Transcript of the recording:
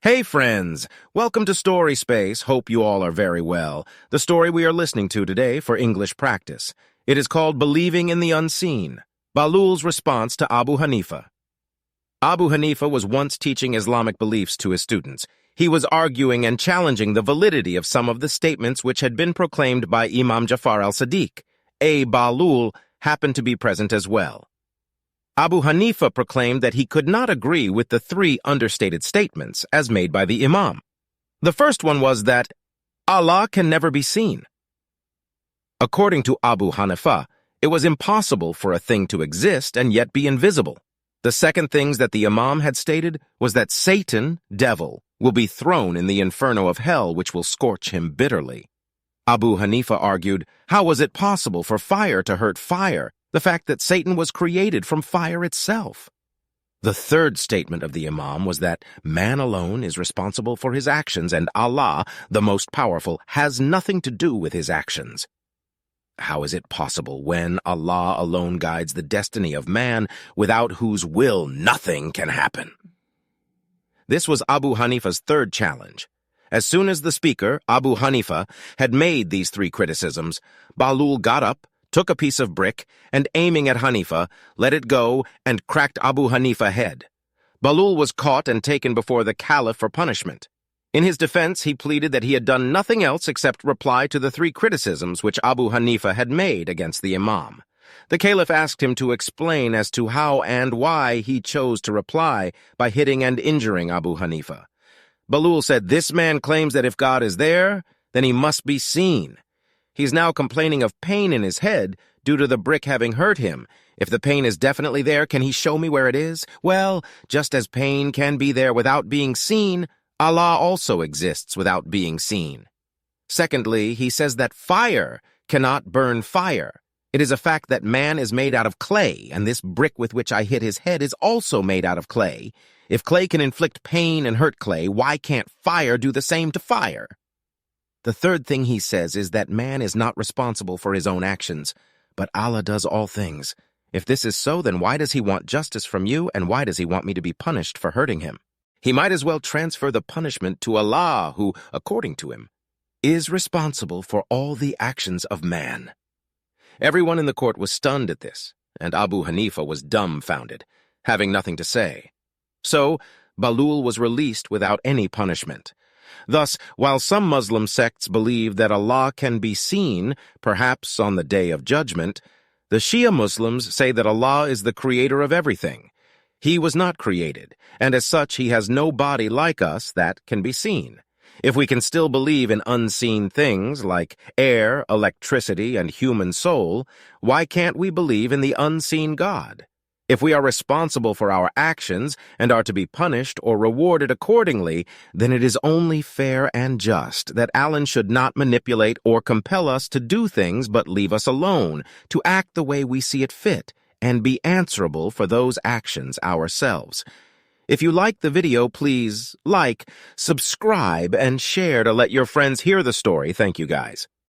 Hey friends, welcome to Story Space. Hope you all are very well. The story we are listening to today for English practice. It is called Believing in the Unseen. Bahlool's response to Abu Hanifa. Abu Hanifa was once teaching Islamic beliefs to his students. He was arguing and challenging the validity of some of the statements which had been proclaimed by Imam Jafar al-Sadiq. Bahlool happened to be present as well. Abu Hanifa proclaimed that he could not agree with the three understated statements as made by the Imam. The first one was that Allah can never be seen. According to Abu Hanifa, it was impossible for a thing to exist and yet be invisible. The second things that the Imam had stated was that Satan, devil, will be thrown in the inferno of hell, which will scorch him bitterly. Abu Hanifa argued, how was it possible for fire to hurt fire? The fact that Satan was created from fire itself. The third statement of the Imam was that man alone is responsible for his actions and Allah, the most powerful, has nothing to do with his actions. How is it possible when Allah alone guides the destiny of man, without whose will nothing can happen? This was Abu Hanifa's third challenge. As soon as the speaker, Abu Hanifa, had made these three criticisms, Bahlool got up, took a piece of brick, and aiming at Hanifa, let it go and cracked Abu Hanifa's head. Bahlool was caught and taken before the Caliph for punishment. In his defense, he pleaded that he had done nothing else except reply to the three criticisms which Abu Hanifa had made against the Imam. The Caliph asked him to explain as to how and why he chose to reply by hitting and injuring Abu Hanifa. Bahlool said, "This man claims that if God is there, then he must be seen. He's now complaining of pain in his head due to the brick having hurt him. If the pain is definitely there, can he show me where it is? Well, just as pain can be there without being seen, Allah also exists without being seen. Secondly, he says that fire cannot burn fire. It is a fact that man is made out of clay, and this brick with which I hit his head is also made out of clay. If clay can inflict pain and hurt clay, why can't fire do the same to fire? The third thing he says is that man is not responsible for his own actions, but Allah does all things. If this is so, then why does he want justice from you, and why does he want me to be punished for hurting him? He might as well transfer the punishment to Allah, who, according to him, is responsible for all the actions of man." Everyone in the court was stunned at this, and Abu Hanifa was dumbfounded, having nothing to say. So, Bahlool was released without any punishment. Thus, while some Muslim sects believe that Allah can be seen, perhaps on the Day of Judgment, the Shia Muslims say that Allah is the creator of everything. He was not created, and as such he has no body like us that can be seen. If we can still believe in unseen things like air, electricity, and human soul, why can't we believe in the unseen God? If we are responsible for our actions and are to be punished or rewarded accordingly, then it is only fair and just that Allah should not manipulate or compel us to do things but leave us alone, to act the way we see it fit, and be answerable for those actions ourselves. If you like the video, please like, subscribe, and share to let your friends hear the story. Thank you, guys.